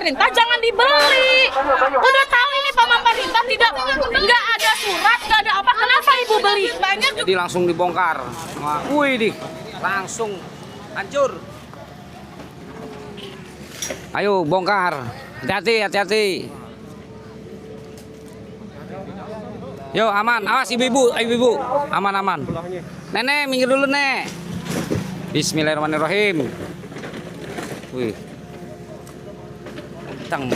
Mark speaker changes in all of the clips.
Speaker 1: pemerintah jangan dibeli. Udah tahu ini pemerintah nggak ada surat, nggak ada apa. Kenapa ibu beli? Banyak.
Speaker 2: Jadi langsung dibongkar. Wah, wih, langsung hancur. Ayo bongkar. Hati-hati, hati-hati. Yo aman, awas ibu-ibu, ibu-ibu, aman-aman. Nenek minggir dulu nek. Bismillahirrahmanirrahim. Wih, tang.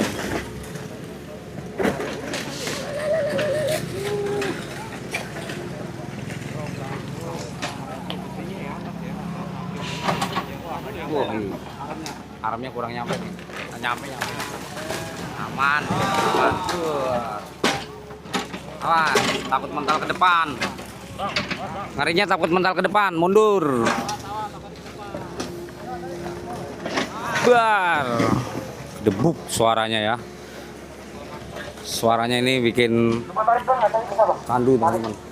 Speaker 2: Wah, armnya kurang nyampe nih. Nyampe. Aman, aman. Awas, takut mental ke depan. Ngarinya takut mental ke depan, mundur. Bar. Debuk suaranya ya. Suaranya ini bikin kandu teman-teman.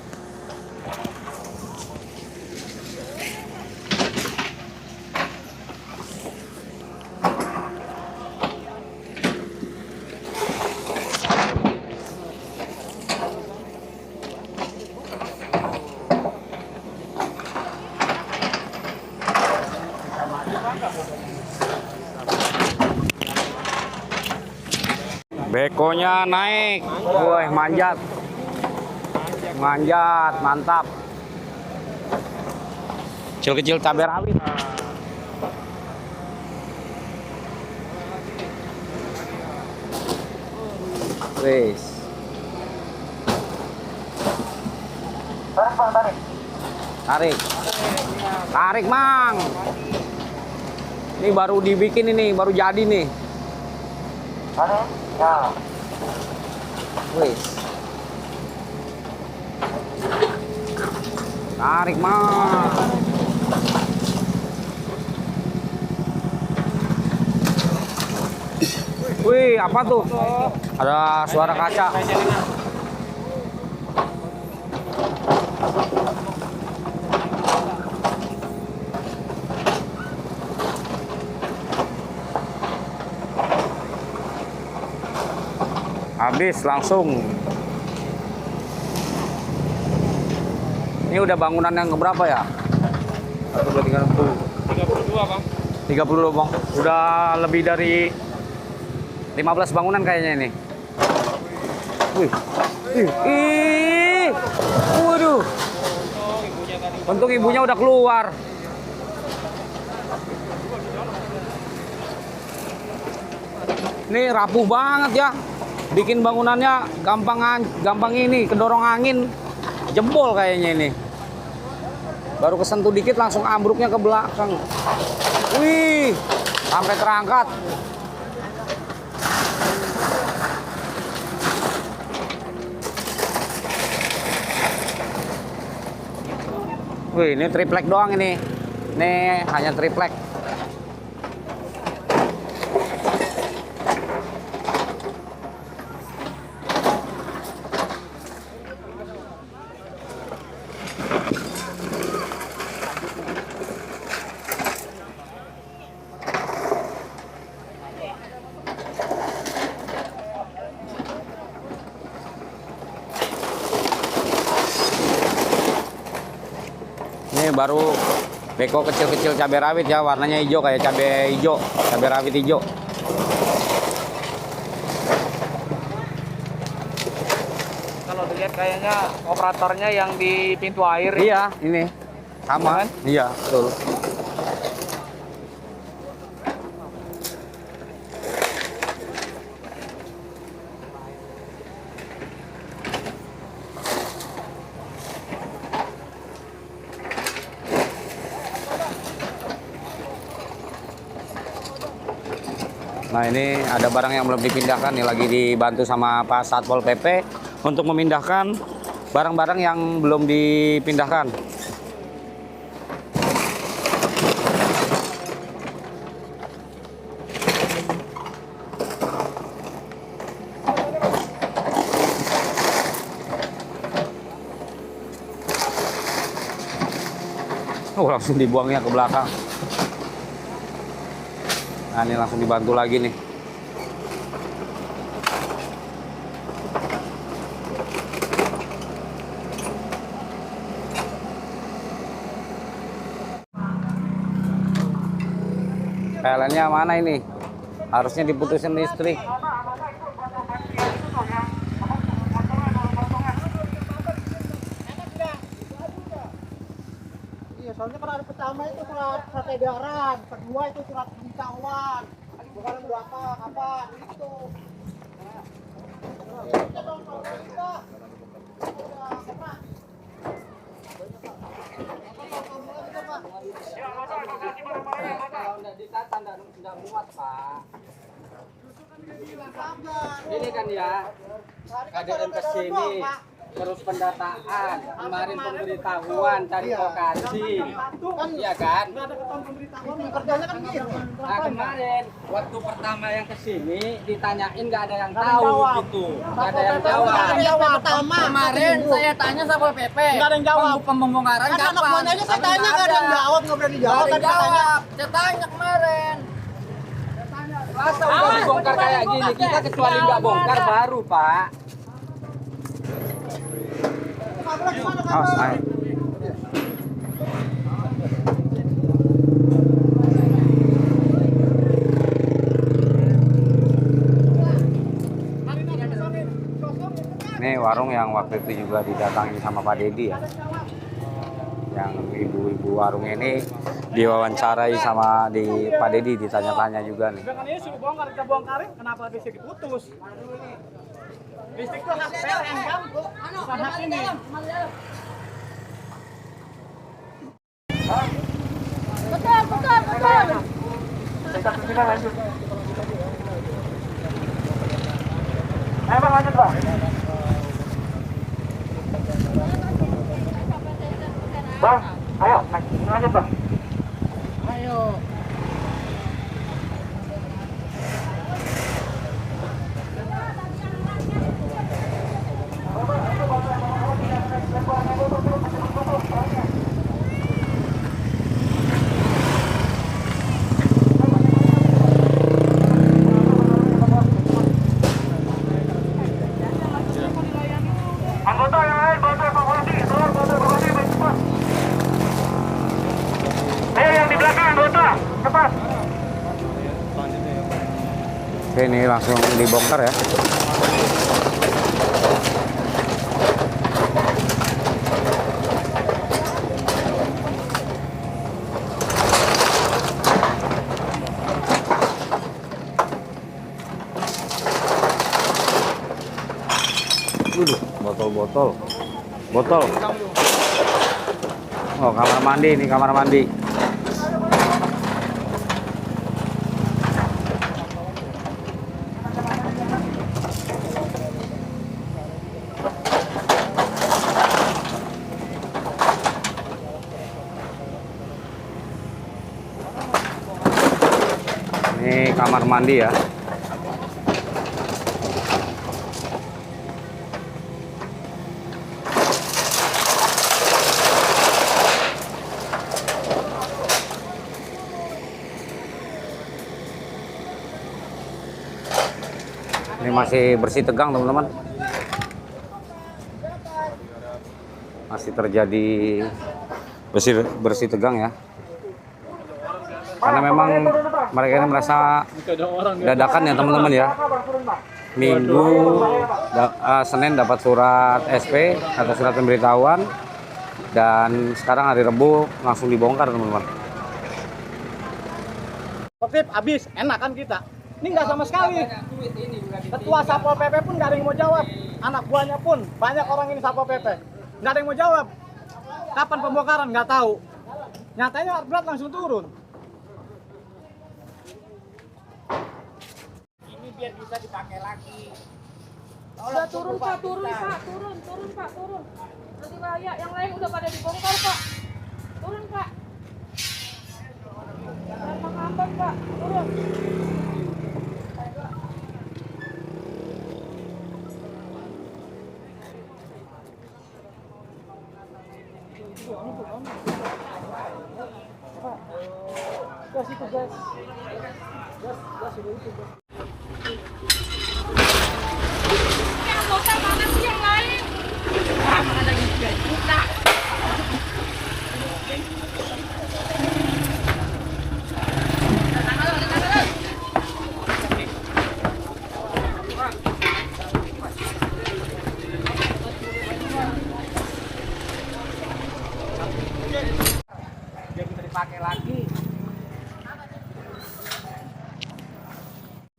Speaker 2: Bekonya naik, woi manjat, mantap. Kecil-kecil cabai rawit. Wes. Tarik, Mang. Ini baru dibikin ini, baru jadi nih. Ya. Wih. Tarik, Mang. Wih, apa tuh? Ada suara kaca. Habis langsung. Ini udah bangunan yang keberapa ya? 1, 2, 3,
Speaker 3: 32 Bang.
Speaker 2: 32 Bang. Udah lebih dari 15 bangunan kayaknya ini. Wih. Ih. Waduh. Untung ibunya udah keluar. Ini rapuh banget ya. Bikin bangunannya gampang ini, kedorong angin, jebol kayaknya ini. Baru kesentuh dikit langsung ambruknya ke belakang. Wih, sampai terangkat. Wih, ini triplek doang ini. Ini hanya triplek. Ini baru beko kecil-kecil cabai rawit ya, warnanya hijau kayak cabai hijau, cabai rawit hijau.
Speaker 3: Kalau dilihat kayaknya operatornya yang di pintu air.
Speaker 2: Iya, ini sama kan? Iya, betul. Nah ini ada barang yang belum dipindahkan nih, lagi dibantu sama Pak Satpol PP untuk memindahkan barang-barang yang belum dipindahkan. Oh, langsung dibuangnya ke belakang. Nah ini langsung dibantu lagi nih. PLN-nya mana ini? Harusnya diputusin listrik.
Speaker 4: Iya, soalnya kan ada pertama itu surat edaran, kedua itu surat pemberitahuan, bukan berapa kapan itu.
Speaker 5: Ini kan ya, KDM ke sini, terus pendataan, kemarin pemberitahuan, cari lokasi, iya kan?
Speaker 4: Kerjanya kan gitu.
Speaker 5: Nah kemarin, waktu pertama yang ke sini, ditanyain nggak ada yang tahu gitu, nggak ada yang jawab.
Speaker 4: Pertama
Speaker 5: Kemarin saya tanya sama PP,
Speaker 4: nggak ada yang jawab.
Speaker 5: Pembongkaran
Speaker 4: Kan anak
Speaker 5: kapan?
Speaker 4: buahnya saya tanya nggak ada yang jawab, nggak berani
Speaker 5: Nggak
Speaker 4: jawab
Speaker 5: ada
Speaker 4: kan
Speaker 5: yang
Speaker 4: katanya.
Speaker 5: jawab, saya tanya kemarin. Masa udah dibongkar kayak gini, kita kecuali nggak bongkar baru Pak.
Speaker 2: Awas, naik. Ini warung yang waktu itu juga didatangi sama Pak Dedi ya. Yang ibu-ibu warung ini diwawancarai sama di Pak Dedi, ditanya-tanya juga nih.
Speaker 4: Dengan ini suruh bongkar, kita bongkarin, kenapa listrik diputus? Listrik itu hak PLN kan, bukan hak ini.
Speaker 1: Betul, betul, betul.
Speaker 4: Ayo Bang, lanjut Bang. Bang, ayo, lanjut Bang. Ayo. Anggota yang lain, bantu evakuasi, tolong bantu evakuasi, cepat. Ayo yang di belakang, anggota, cepat.
Speaker 2: Oke, ini langsung dibongkar ya. Botol. Oh, kamar mandi, ini kamar mandi. Ini kamar mandi ya. Ini masih bersih tegang teman-teman. Masih terjadi bersih tegang ya. Karena memang mereka ini merasa dadakan ya teman-teman ya. Minggu, Senin dapat surat SP atau surat pemberitahuan, dan sekarang hari Rabu langsung dibongkar teman-teman.
Speaker 4: Oke, habis, enak kan kita. Ini nggak sama sekali. Ketua Satpol PP pun nggak ada yang mau jawab. Anak buahnya pun, banyak orang ini Satpol PP. Nggak ada yang mau jawab. Kapan pembongkaran, nggak tahu. Nyatanya berat langsung turun. Ini biar bisa dipakai lagi.
Speaker 1: Udah turun Pak, turun Pak. Nanti bahaya, yang lain udah pada dibongkar Pak. Turun Pak. Jangan menghambat Pak, turun.
Speaker 4: Gas itu gas.
Speaker 1: Anggota mana sih yang lain? Ada yang juga.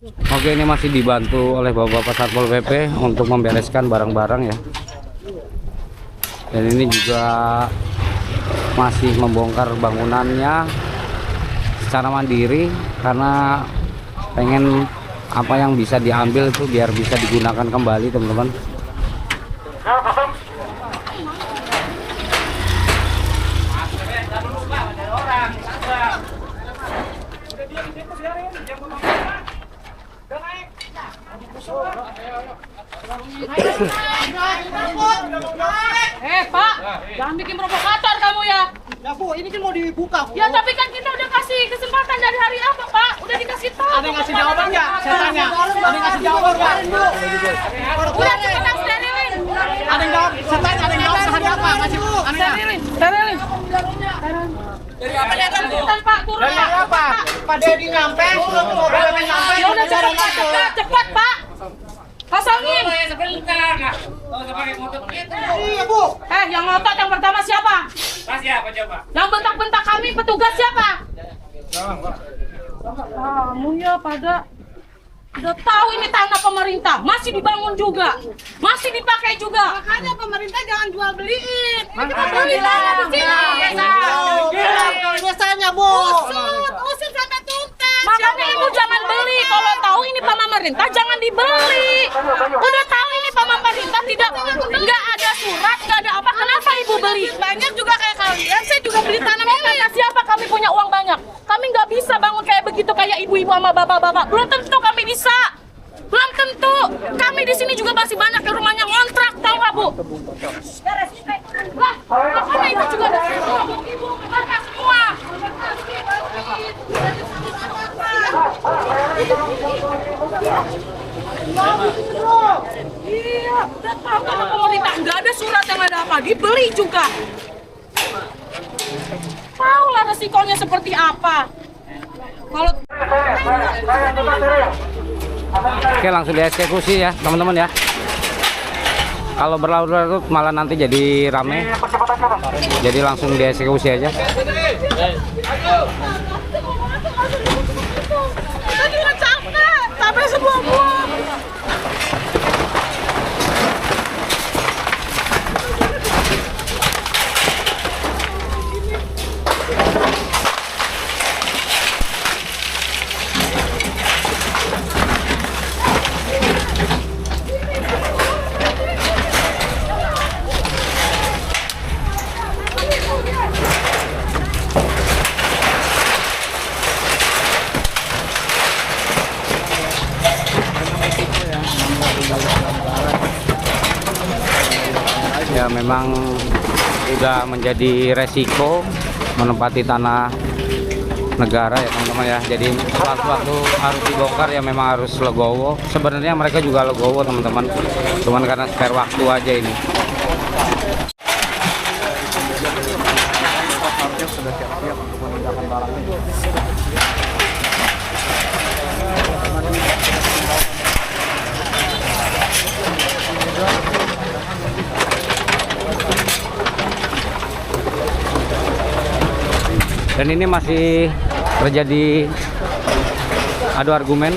Speaker 2: Oke, ini masih dibantu oleh Bapak Satpol PP untuk membereskan barang-barang ya. Dan ini juga masih membongkar bangunannya secara mandiri karena pengen apa yang bisa diambil itu biar bisa digunakan kembali, teman-teman.
Speaker 1: Pak, jangan bikin provokator kamu ya.
Speaker 4: Ya Bu, ini kan mau dibuka Bu.
Speaker 1: Ya tapi kan kita udah kasih kesempatan dari hari apa Pak? Udah dikasih tahu.
Speaker 4: Ada yang ngasih jawaban nggak? Saya tanya. Ada yang ngasih jawaban nggak?
Speaker 1: Udah cepetan sterilin.
Speaker 4: Ada yang jawab? Saya tanya, ada yang jawab sehari apa? Ngasih anehnya.
Speaker 1: Sterilin.
Speaker 4: Dari apa dia kan?
Speaker 1: Cepetan Pak, turun
Speaker 4: Dari
Speaker 1: Pak.
Speaker 4: apa? Pak Dedi nyampe, sudah ke mobil nyampe.
Speaker 1: Ya udah cepat Pak. Kosongin.
Speaker 4: Iya Bu.
Speaker 1: Yang ngotot yang pertama siapa?
Speaker 3: Siapa coba?
Speaker 1: Yang bentak-bentak kami petugas siapa? Kamu ya pada udah tahu ini tanah pemerintah, masih dibangun juga, masih dipakai juga. Makanya pemerintah jangan jual beliin. Kita beli tanah di sini.
Speaker 4: Biasanya Bu.
Speaker 1: Usut sampai tuntas. Makanya ibu jangan beli. Kalau tahu ini pemerintah jangan dibeli. Udah tahu ini pemerintah nggak ada surat, nggak ada apa. Kenapa ibu beli? Banyak juga kayak kalian. Saya juga beli tanah. Kata siapa kami punya uang banyak? Kami nggak bisa bangun kayak begitu kayak ibu-ibu sama bapak-bapak. Belum tentu kami bisa. Belum tentu. Kami di sini juga masih banyak yang rumahnya ngontrak, tahu nggak Bu? Lah, makanya itu juga ada ibu mereka semua. Iya, udah tahu kalau pemerintah nggak ada surat yang ada apa, dibeli juga. Tahulah resikonya seperti apa. Kalau
Speaker 2: Oke, langsung dieksekusi ya teman-teman ya. Kalau berlarut-larut malah nanti jadi rame, jadi langsung dieksekusi aja.
Speaker 1: kita juga capek semua Bu.
Speaker 2: Ya memang udah menjadi resiko menempati tanah negara ya teman-teman ya. Jadi sewaktu harus dibongkar ya memang harus legowo. Sebenarnya mereka juga legowo teman-teman, cuman karena spare waktu aja ini. Dan ini masih terjadi adu argumen.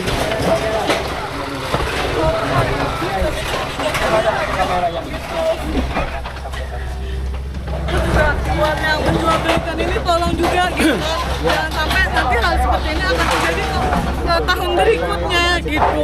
Speaker 1: Buat yang menjual belikan ini tolong juga gitu kan. Jangan sampai nanti hal seperti ini akan terjadi ke tahun berikutnya gitu.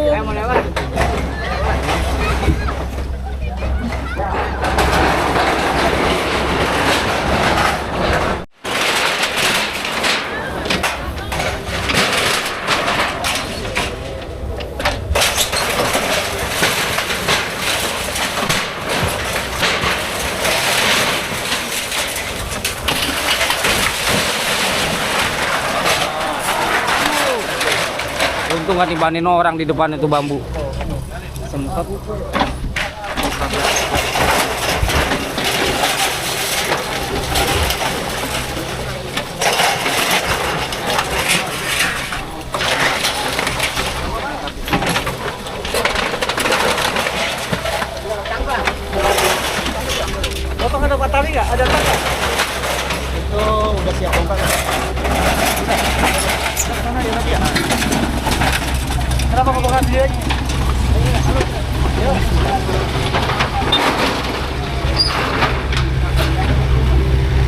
Speaker 2: Untung nggak timpanin orang di depan itu bambu. Sempat.
Speaker 4: Potong ada tali nggak? Ada tali nggak? Itu udah siap bongkar. Sana dia lagi ya. Kenapa
Speaker 3: pembongkar dia.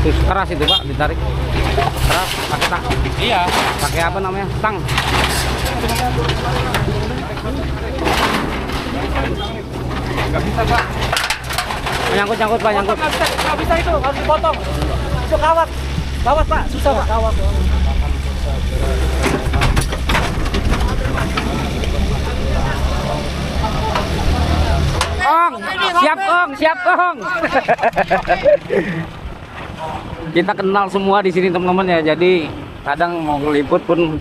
Speaker 2: Terus keras itu Pak, ditarik. Keras, pakai tak?
Speaker 3: Iya.
Speaker 2: Pakai apa namanya? Tang.
Speaker 3: Nggak bisa Pak.
Speaker 2: Nyangkut Pak, nyangkut.
Speaker 3: Nggak bisa itu, harus dipotong. Itu kawat. Kawat Pak, susah Pak. Kawat.
Speaker 2: Siap Ong. Kita kenal semua di sini teman-teman ya. Jadi kadang mau ngeliput pun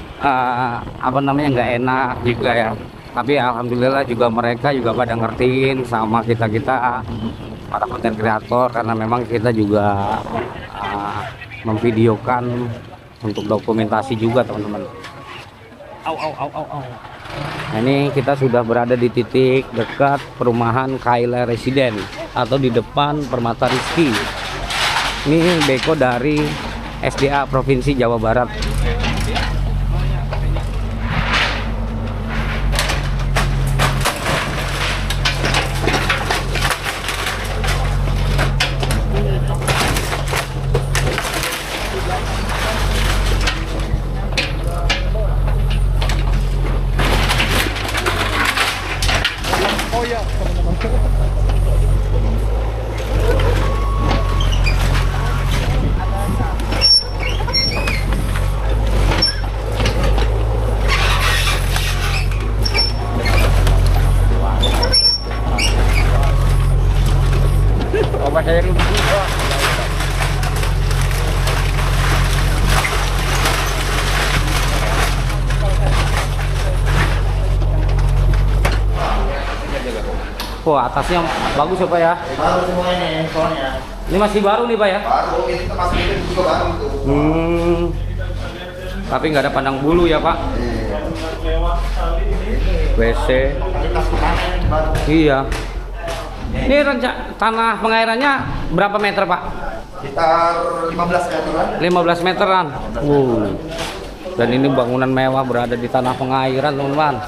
Speaker 2: apa namanya nggak enak juga ya. Tapi alhamdulillah juga mereka juga pada ngertiin sama kita para konten kreator, karena memang kita juga memvideokan untuk dokumentasi juga teman-teman. Au. Nah, ini kita sudah berada di titik dekat perumahan Kaila Residen atau di depan Permata Rizky. Ini beko dari SDA Provinsi Jawa Barat. Wah, atasnya bagus ya Pak ya?
Speaker 6: Baru semua ini soalnya.
Speaker 2: Ini masih baru nih Pak ya?
Speaker 6: Baru, ini kita masih itu juga baru tuh.
Speaker 2: Tapi nggak ada pandang bulu ya Pak? WC. Iya. Ini tanah pengairannya berapa meter Pak?
Speaker 6: Sekitar 15 meteran.
Speaker 2: 15 meteran. Dan ini bangunan mewah berada di tanah pengairan teman-teman.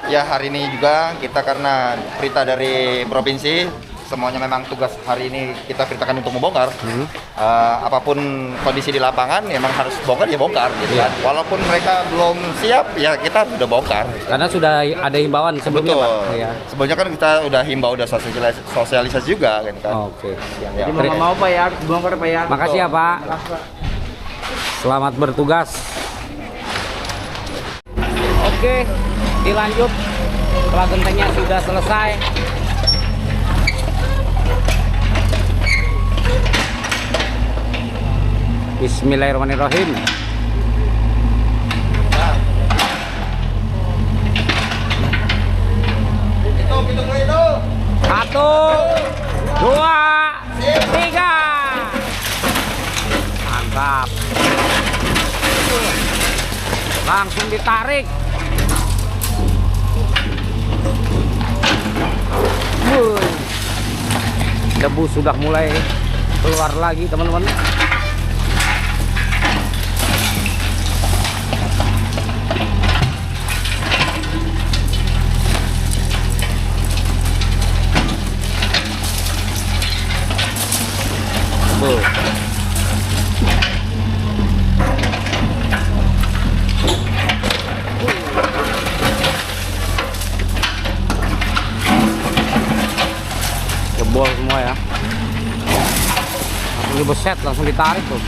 Speaker 6: Ya hari ini juga kita karena perintah dari provinsi, semuanya memang tugas hari ini kita perintahkan untuk membongkar. Apapun kondisi di lapangan memang harus bongkar ya bongkar gitu kan. Walaupun mereka belum siap ya kita udah bongkar.
Speaker 2: Karena sudah ada himbauan sebelumnya
Speaker 6: Betul.
Speaker 2: Pak. Iya.
Speaker 6: Sebelumnya kan kita udah himbau, udah sosialisasi juga kan.
Speaker 2: Oke.
Speaker 6: Ya.
Speaker 3: Jadi mau Pak ya, bongkar Pak ya.
Speaker 2: Makasih ya Pak. Selamat bertugas. Oke, dilanjut. Setelah gentengnya sudah selesai, bismillahirrahmanirrahim.
Speaker 6: Itu.
Speaker 2: 1, 2, 3. Mantap. Langsung ditarik. Debu sudah mulai keluar lagi teman-teman. Jebol semua ya. Langsung dibeset, langsung ditarik tuh.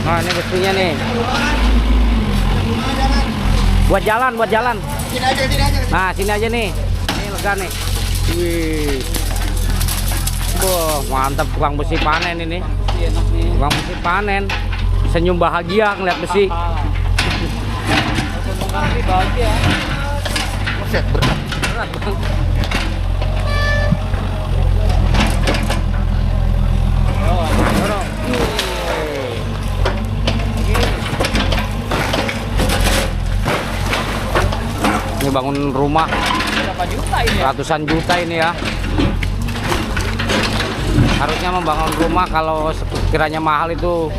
Speaker 2: Nah, ini besinya nih. Buat jalan.
Speaker 6: Sini aja.
Speaker 2: Nah, sini aja nih. Ini lega nih. Wih. Wah, mantap tukang besi panen ini. Tukang besi panen. Senyum bahagia ngeliat besi.
Speaker 6: Buset, berat.
Speaker 2: Berat bang. Dorong. Ini bangun rumah
Speaker 3: Berapa juta ini ya?
Speaker 2: ratusan juta ini ya. Harusnya membangun rumah kalau sekiranya mahal itu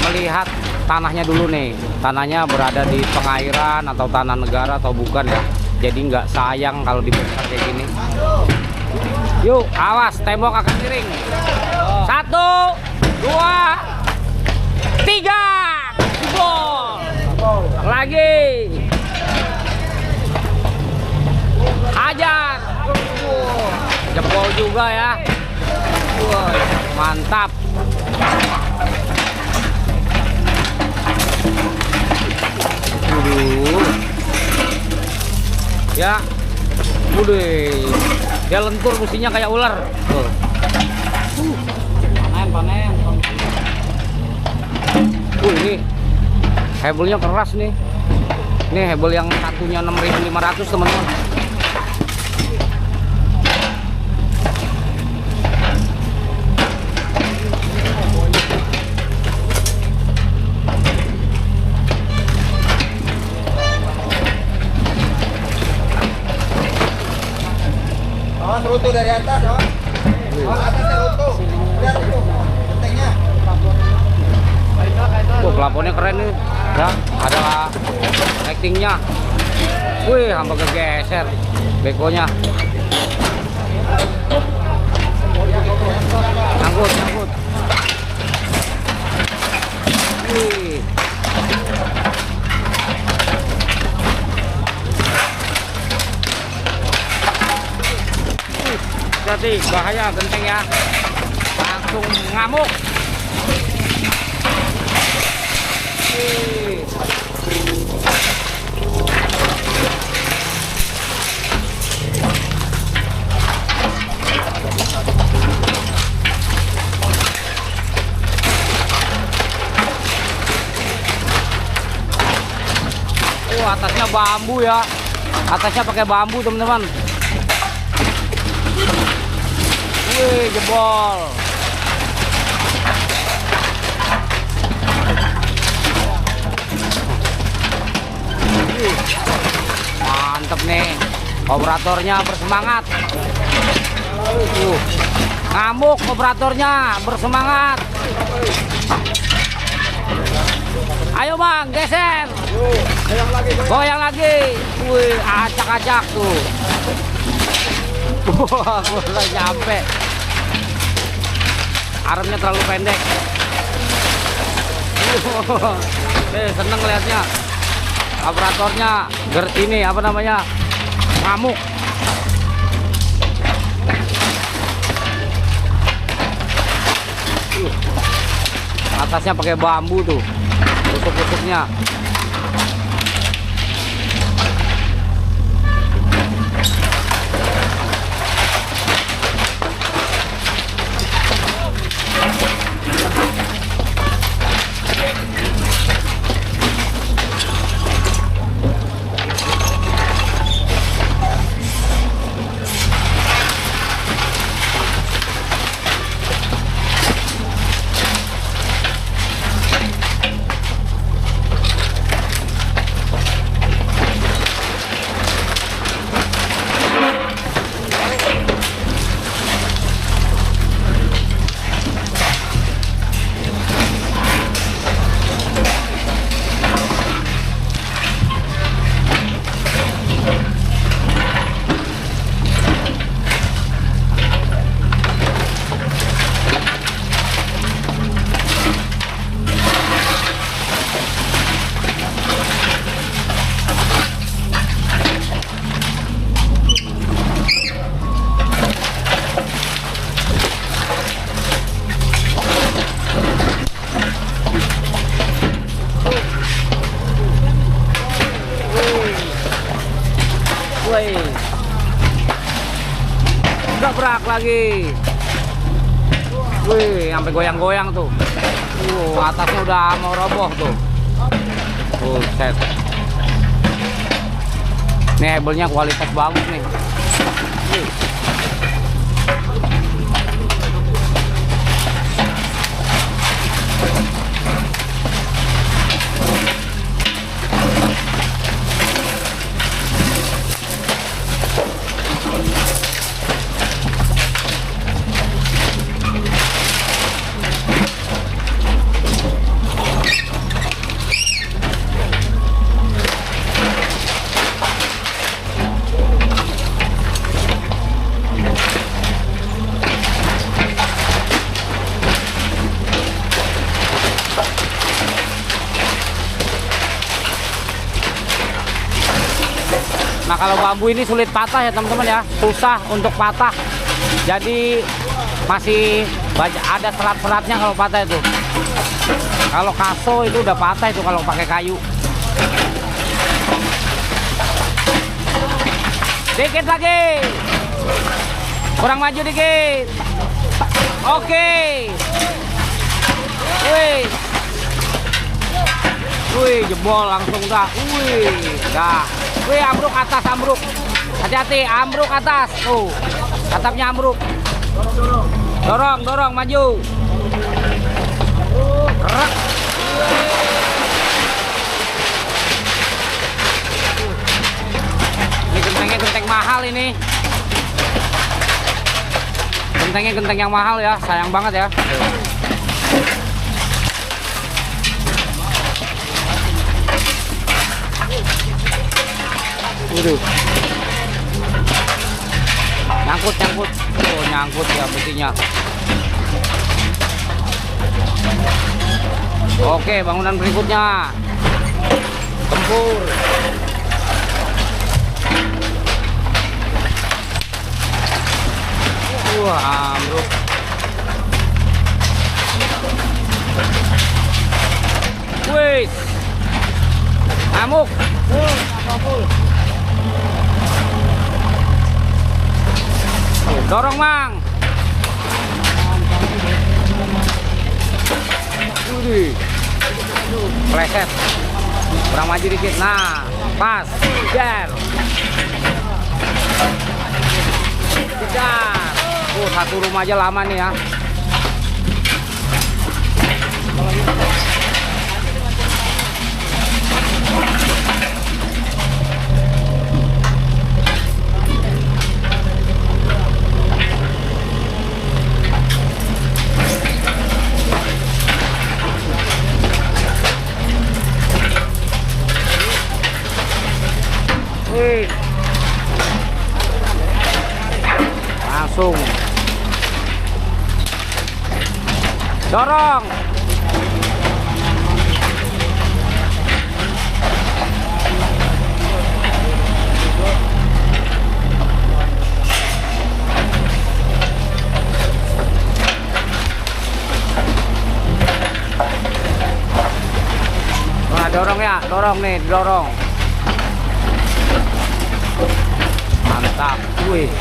Speaker 2: melihat tanahnya dulu nih. Tanahnya berada di pengairan atau tanah negara atau bukan ya. Jadi nggak sayang kalau dibongkar kayak gini. Yuk, awas tembok akan miring. 1, 2, 3. Jebol. Lagi. Hajar. Jebol juga ya. Wah, mantap. Ya. Udah. Dia lentur mestinya kayak ular. Tuh. Panen. Ini hebelnya keras nih. Ini hebel yang satunya 6.500 teman-teman.
Speaker 6: Awas runtuh dari atas, awas. Awas atasnya runtuh. Udah runtuh. Gentengnya.
Speaker 2: Tuh, plafonnya keren nih. Ya, ada lightingnya. Wih, hampir kegeser bekonya. Nyangkut. Wih. Hati, bahaya genteng ya. Langsung ngamuk. Wih. Atasnya bambu ya. Atasnya pakai bambu teman-teman. Wih, jebol. Mantep nih. Operatornya bersemangat. Ngamuk operatornya, bersemangat. Ayo bang, geser. Goyang lagi. Wih, acak-acak tuh. Wah, udah nyampe. Armnya terlalu pendek. Seneng liatnya. Operatornya ini apa namanya? Ngamuk. Atasnya pakai bambu tuh. Tusuk-tusuknya. Gebrak lagi. Wih, sampai goyang-goyang tuh. Atasnya udah mau roboh tuh. Set. Nih hebelnya kualitas bagus nih. Nah kalau bambu ini sulit patah ya teman-teman ya, susah untuk patah. Jadi masih ada serat-seratnya kalau patah itu. Kalau kaso itu udah patah itu kalau pakai kayu. Dikit lagi, kurang maju dikit. Oke. Wih, wih jebol langsung dah. Wih, dah. Wih, ambruk atas, ambruk. Hati-hati, ambruk atas. Tuh, atapnya ambruk. Dorong, dorong, maju. Kerak. Ini gentengnya genteng mahal ini. Gentengnya genteng yang mahal ya, sayang banget ya. Waduh. Nyangkut, nyangkut. Oh, nyangkut ya besinya. Oke, bangunan berikutnya. Tempur. Wah, ambruk. Wih. Ngamuk. Dorong, Mang. Wih. Pleset. Kurang maju dikit. Nah, pas. Kejar. Kejar. Satu rumah aja lama nih ya. Langsung dorong. Nah, dorong ya, dorong nih, dorong. Mantap, wih.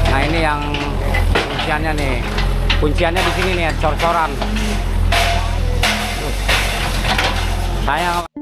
Speaker 2: Nah ini yang kunciannya nih, kunciannya di sini nih, cor-coran. Sayang.